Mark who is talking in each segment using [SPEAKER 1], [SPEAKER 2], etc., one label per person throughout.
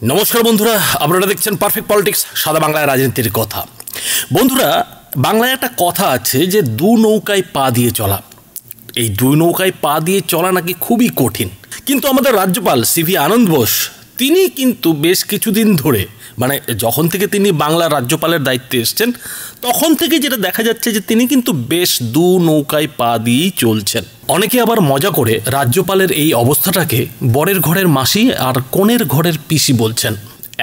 [SPEAKER 1] নমস্কার বন্ধুরা, আপনারা দেখছেন পারফেক্ট পলিটিক্স, সাদা বাংলায় রাজনীতির কথা। বন্ধুরা, বাংলায় একটা কথা আছে যে দু নৌকায় পা দিয়ে চলা। এই দুই নৌকায় পা দিয়ে চলা নাকি খুবই কঠিন, কিন্তু আমাদের রাজ্যপাল সিভি আনন্দ বোস তিনি কিন্তু বেশ কিছুদিন ধরে, মানে যখন থেকে তিনি বাংলার রাজ্যপালের দায়িত্বে এসছেন তখন থেকে যেটা দেখা যাচ্ছে যে তিনি কিন্তু বেশ দু নৌকায় পা দিয়েই চলছেন। অনেকে আবার মজা করে রাজ্যপালের এই অবস্থাটাকে বরের ঘরের মাসি আর কনের ঘরের পিসি বলছেন।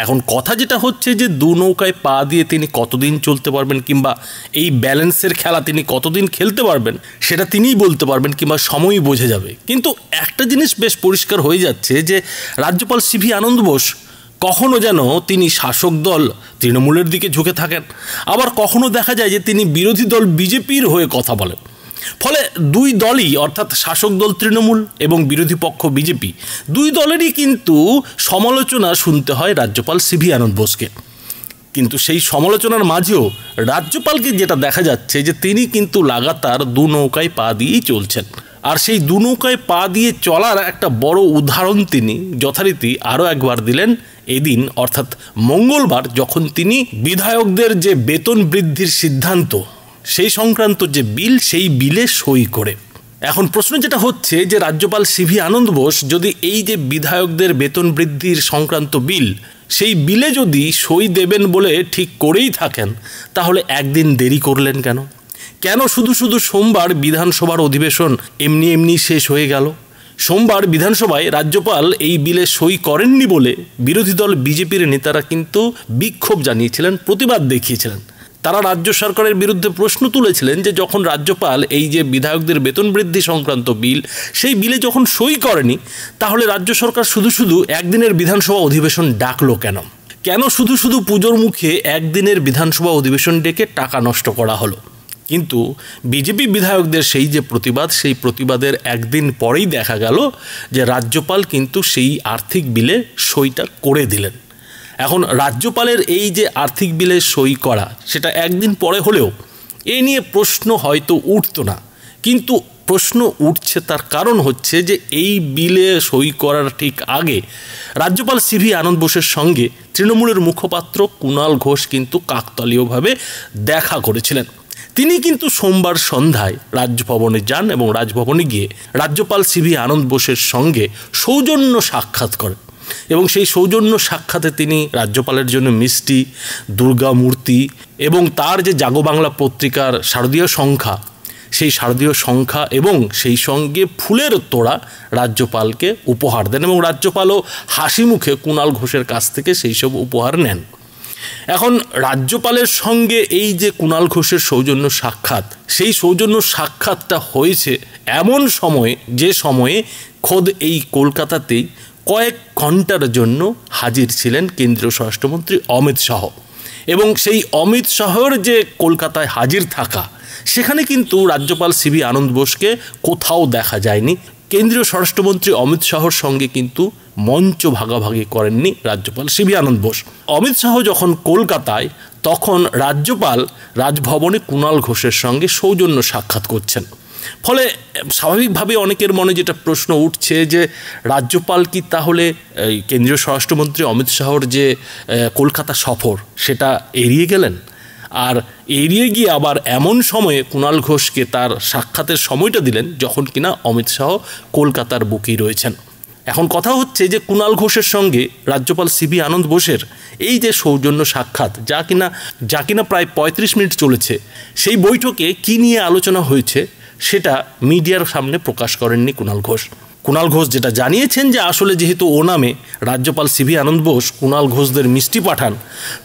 [SPEAKER 1] এখন কথা যেটা হচ্ছে যে দু নৌকায় পা দিয়ে তিনি কতদিন চলতে পারবেন, কিংবা এই ব্যালেন্সের খেলা তিনি কতদিন খেলতে পারবেন সেটা তিনিই বলতে পারবেন, কিংবা সময়ই বোঝা যাবে। কিন্তু একটা জিনিস বেশ পরিষ্কার হয়ে যাচ্ছে যে রাজ্যপাল সিভি আনন্দ বোস কখনো যেন তিনি শাসক দল তৃণমূলের দিকে ঝুঁকে থাকেন, আবার কখনো দেখা যায় যে তিনি বিরোধী দল বিজেপির হয়ে কথা বলেন। ফলে দুই দলই, অর্থাৎ শাসক দল তৃণমূল এবং বিরোধী পক্ষ বিজেপি, দুই দলেরই কিন্তু সমালোচনা শুনতে হয় রাজ্যপাল সিভি আনন্দ বোসকে। কিন্তু সেই সমালোচনার মাঝেও রাজ্যপালকে যেটা দেখা যাচ্ছে যে তিনি কিন্তু লাগাতার দু নৌকায় পা দিয়েই চলছেন। আর সেই দু নৌকায় পা দিয়ে চলার একটা বড় উদাহরণ তিনি যথারীতি আরও একবার দিলেন এদিন, অর্থাৎ মঙ্গলবার, যখন তিনি বিধায়কদের যে বেতন বৃদ্ধির সিদ্ধান্ত সেই সংক্রান্ত যে বিল, সেই বিলে সই করে। এখন প্রশ্ন যেটা হচ্ছে যে রাজ্যপাল সিভি আনন্দ বোস যদি এই যে বিধায়কদের বেতন বৃদ্ধির সংক্রান্ত বিল, সেই বিলে যদি সই দেবেন বলে ঠিক করেই থাকেন, তাহলে একদিন দেরি করলেন কেন? কেন শুধু শুধু সোমবার বিধানসভার অধিবেশন এমনি শেষ হয়ে গেল? সোমবার বিধানসভায় রাজ্যপাল এই বিলে সই করেননি বলে বিরোধী দল বিজেপির নেতারা কিন্তু বিক্ষোভ জানিয়েছিলেন, প্রতিবাদ দেখিয়েছিলেন। তারা রাজ্য সরকারের বিরুদ্ধে প্রশ্ন তুলেছিলেন যে যখন রাজ্যপাল এই যে বিধায়কদের বেতন বৃদ্ধি সংক্রান্ত বিল, সেই বিলে যখন সই করেনি, তাহলে রাজ্য সরকার শুধু শুধু একদিনের বিধানসভা অধিবেশন ডাকলো কেন? কেন শুধু শুধু পুজোর মুখে একদিনের বিধানসভা অধিবেশন ডেকে টাকা নষ্ট করা হলো? কিন্তু বিজেপি বিধায়কদের সেই যে প্রতিবাদ, সেই প্রতিবাদের একদিন পরেই দেখা গেল যে রাজ্যপাল কিন্তু সেই আর্থিক বিলে সইটা করে দিলেন। এখন রাজ্যপালের এই যে আর্থিক বিলে সই করা, সেটা একদিন পরে হলেও এ নিয়ে প্রশ্ন হয়তো উঠতো না, কিন্তু প্রশ্ন উঠছে তার কারণ হচ্ছে যে এই বিলে সই করার ঠিক আগে রাজ্যপাল সিভি আনন্দ বোসের সঙ্গে তৃণমূলের মুখপাত্র কুণাল ঘোষ কিন্তু কাকতালীয়ভাবে দেখা করেছিলেন। তিনি কিন্তু সোমবার সন্ধ্যায় রাজভবনে যান এবং রাজভবনে গিয়ে রাজ্যপাল সিভি আনন্দ বোসের সঙ্গে সৌজন্য সাক্ষাৎ করেন। এবং সেই সৌজন্য সাক্ষাতে তিনি রাজ্যপালের জন্য মিষ্টি, দুর্গা মূর্তি এবং তার যে জাগো বাংলা পত্রিকার শারদীয় সংখ্যা, সেই শারদীয় সংখ্যা এবং সেই সঙ্গে ফুলের তোড়া রাজ্যপালকে উপহার দেন, এবং রাজ্যপালও হাসি মুখে কুণাল ঘোষের কাছ থেকে সেই সব উপহার নেন। এখন রাজ্যপালের সঙ্গে এই যে কুণাল ঘোষের সৌজন্য সাক্ষাৎ, সেই সৌজন্য সাক্ষাৎটা হয়েছে এমন সময়ে, যে সময়ে খোদ এই কলকাতাতেই কয়েক ঘন্টার জন্য হাজির ছিলেন কেন্দ্রীয় স্বরাষ্ট্রমন্ত্রী অমিত শাহ। এবং সেই অমিত শাহর যে কলকাতায় হাজির থাকা, সেখানে কিন্তু রাজ্যপাল সিভি আনন্দ বোসকে কোথাও দেখা যায়নি। কেন্দ্রীয় স্বরাষ্ট্রমন্ত্রী অমিত শাহর সঙ্গে কিন্তু মঞ্চ ভাগাভাগি করেননি রাজ্যপাল সিভি আনন্দ বোস। অমিত শাহ যখন কলকাতায়, তখন রাজ্যপাল রাজভবনে কুণাল ঘোষের সঙ্গে সৌজন্য সাক্ষাৎ করছেন। ফলে স্বাভাবিকভাবে অনেকের মনে যেটা প্রশ্ন উঠছে যে রাজ্যপাল কি তাহলে এই কেন্দ্রীয় স্বরাষ্ট্রমন্ত্রী অমিত শাহর যে কলকাতা সফর, সেটা এড়িয়ে গেলেন? আর এড়িয়ে গিয়ে আবার এমন সময়ে কুণাল ঘোষকে তার সাক্ষাতের সময়টা দিলেন যখন কিনা অমিত শাহ কলকাতার বুকেই রয়েছেন। এখন কথা হচ্ছে যে কুণাল ঘোষের সঙ্গে রাজ্যপাল সিভি আনন্দ বোসের এই যে সৌজন্য সাক্ষাৎ, যা কিনা প্রায় 35 মিনিট চলেছে, সেই বৈঠকে কী নিয়ে আলোচনা হয়েছে সেটা মিডিয়ার সামনে প্রকাশ করেননি কুণাল ঘোষ। কুণাল ঘোষ যেটা জানিয়েছেন যে আসলে যেহেতু ও নামে রাজ্যপাল সিভি আনন্দ বোস কুণাল ঘোষদের মিষ্টি পাঠান,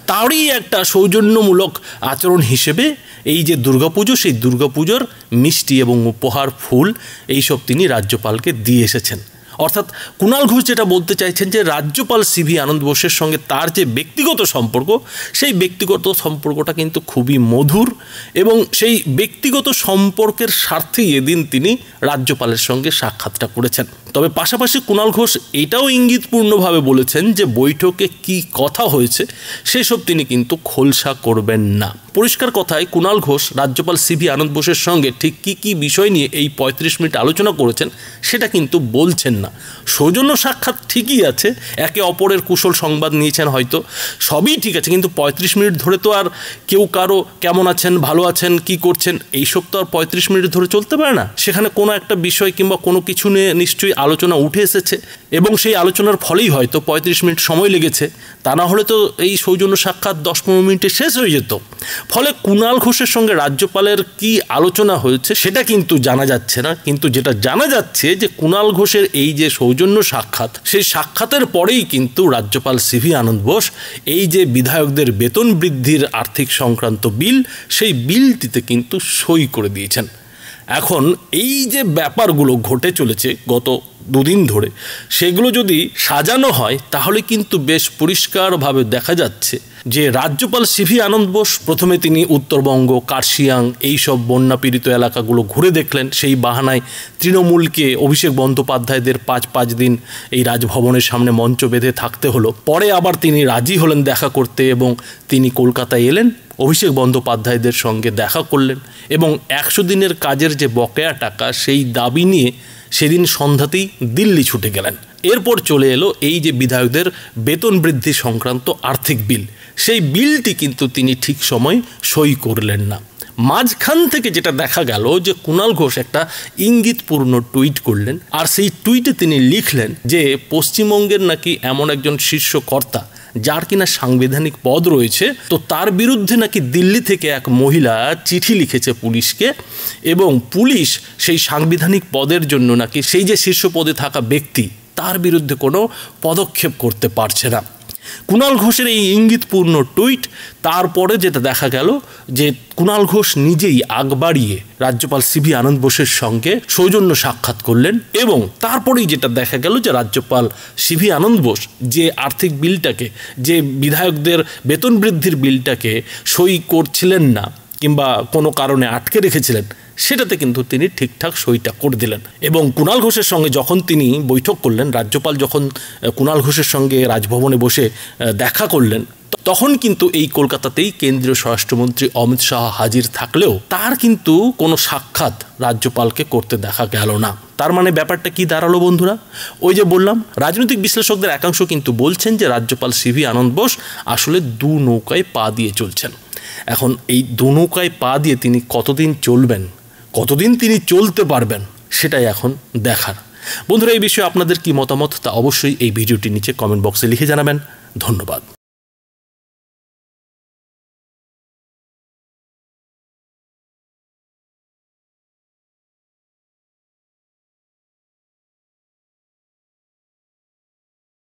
[SPEAKER 1] তারই একটা সৌজন্যমূলক আচরণ হিসেবে এই যে দুর্গাপুজো, সেই দুর্গাপুজোর মিষ্টি এবং উপহার, ফুল, এইসব তিনি রাজ্যপালকে দিয়ে এসেছেন। অর্থাৎ কুণাল ঘোষ যেটা বলতে চাইছেন যে রাজ্যপাল সিভি আনন্দ বোসের সঙ্গে তার যে ব্যক্তিগত সম্পর্ক, সেই ব্যক্তিগত সম্পর্কটা কিন্তু খুবই মধুর, এবং সেই ব্যক্তিগত সম্পর্কের স্বার্থেই এদিন তিনি রাজ্যপালের সঙ্গে সাক্ষাৎটা করেছেন। তবে পাশাপাশি কুণাল ঘোষ এটাও ইঙ্গিতপূর্ণভাবে বলেছেন যে বৈঠকে কি কথা হয়েছে সেসব তিনি কিন্তু খোলসা করবেন না। পরিষ্কার কথায় কুণাল ঘোষ রাজ্যপাল সিভি আনন্দ বোসের সঙ্গে ঠিক কী বিষয় নিয়ে এই ৩৫ মিনিট আলোচনা করেছেন সেটা কিন্তু বলছেন না। সৌজন্য সাক্ষাৎ ঠিকই আছে, একে অপরের কুশল সংবাদ নিয়েছেন, হয়তো সবই ঠিক আছে, কিন্তু ৩৫ মিনিট ধরে তো আর কেউ কারো কেমন আছেন, ভালো আছেন, কি করছেন এইসব তো আর ৩৫ মিনিট ধরে চলতে পারে না। সেখানে কোনো একটা বিষয় কিংবা কোনো কিছু নিয়ে নিশ্চয়ই আলোচনা উঠে এসেছে এবং সেই আলোচনার ফলেই হয়তো ৩৫ মিনিট সময় লেগেছে। তা না হলে তো এই সৌজন্য সাক্ষাৎ ১০-১৫ মিনিটে শেষ হয়ে যেত। ফলে কুণাল ঘোষের সঙ্গে রাজ্যপালের কি আলোচনা হয়েছে সেটা কিন্তু জানা যাচ্ছে না, কিন্তু যেটা জানা যাচ্ছে যে কুণাল ঘোষের এই যে সৌজন্য সাক্ষাৎ, সেই সাক্ষাতের পরেই কিন্তু রাজ্যপাল সিভি আনন্দ বোস এই যে বিধায়কদের বেতন বৃদ্ধির আর্থিক সংক্রান্ত বিল, সেই বিলটিতে কিন্তু সই করে দিয়েছেন। এখন এই যে ব্যাপারগুলো ঘটে চলেছে গত দুদিন ধরে, সেগুলো যদি সাজানো হয় তাহলে কিন্তু বেশ পরিষ্কারভাবে দেখা যাচ্ছে যে রাজ্যপাল সিভি আনন্দ বোস প্রথমে তিনি উত্তরবঙ্গ, কার্শিয়াং এইসব বন্যাপীড়িত এলাকাগুলো ঘুরে দেখলেন। সেই বাহানায় তৃণমূলকে, অভিষেক বন্দ্যোপাধ্যায়দের ৫ দিন এই রাজভবনের সামনে মঞ্চ বেঁধে থাকতে হলো। পরে আবার তিনি রাজি হলেন দেখা করতে এবং তিনি কলকাতায় এলেন, অভিষেক বন্দ্যোপাধ্যায়দের সঙ্গে দেখা করলেন এবং ১০০ দিনের কাজের যে বকেয়া টাকা সেই দাবি নিয়ে সেদিন সন্ধ্যাতেই দিল্লি ছুটে গেলেন। এরপর চলে এলো এই যে বিধায়কদের বেতন বৃদ্ধি সংক্রান্ত আর্থিক বিল, সেই বিলটি কিন্তু তিনি ঠিক সময় সই করলেন না। মাঝখান থেকে যেটা দেখা গেল যে কুণাল ঘোষ একটা ইঙ্গিতপূর্ণ টুইট করলেন, আর সেই টুইটে তিনি লিখলেন যে পশ্চিমবঙ্গের নাকি এমন একজন শীর্ষ কর্তা যার কিনা সাংবিধানিক পদ রয়েছে, তো তার বিরুদ্ধে নাকি দিল্লি থেকে এক মহিলা চিঠি লিখেছে পুলিশকে এবং পুলিশ সেই সাংবিধানিক পদের জন্য নাকি সেই যে শীর্ষ পদে থাকা ব্যক্তি তার বিরুদ্ধে কোনো পদক্ষেপ করতে পারছে না। কুণাল ঘোষের এই ইঙ্গিতপূর্ণ টুইট, তারপরে যেটা দেখা গেল যে কুণাল ঘোষ নিজেই আগ বাড়িয়ে রাজ্যপাল সিভি আনন্দ বোসের সঙ্গে সৌজন্য সাক্ষাৎ করলেন এবং তারপরেই যেটা দেখা গেল যে রাজ্যপাল সিভি আনন্দ বোস যে আর্থিক বিলটাকে, যে বিধায়কদের বেতন বৃদ্ধির বিলটাকে সই করছিলেন না কিংবা কোনো কারণে আটকে রেখেছিলেন, সেটাতে কিন্তু তিনি ঠিকঠাক সইটা করে দিলেন। এবং কুণাল ঘোষের সঙ্গে যখন তিনি বৈঠক করলেন, রাজ্যপাল যখন কুণাল ঘোষের সঙ্গে রাজভবনে বসে দেখা করলেন, তখন কিন্তু এই কলকাতাতেই কেন্দ্রীয় স্বরাষ্ট্রমন্ত্রী অমিত শাহ হাজির থাকলেও তার কিন্তু কোনো সাক্ষাৎ রাজ্যপালকে করতে দেখা গেল না। তার মানে ব্যাপারটা কি দাঁড়ালো বন্ধুরা? ওই যে বললাম, রাজনৈতিক বিশ্লেষকদের একাংশ কিন্তু বলছেন যে রাজ্যপাল সিভি আনন্দ বোস আসলে দু নৌকায় পা দিয়ে চলছেন। এখন এই দু নৌকায় পা দিয়ে তিনি কতদিন চলবেন, কতদিন তিনি চলতে পারবেন, সেটাই এখন দেখার। বন্ধুরা, এই বিষয়ে আপনাদের কি মতামত তা অবশ্যই এই ভিডিওটির নিচে কমেন্ট বক্সে লিখে জানাবেন। ধন্যবাদ।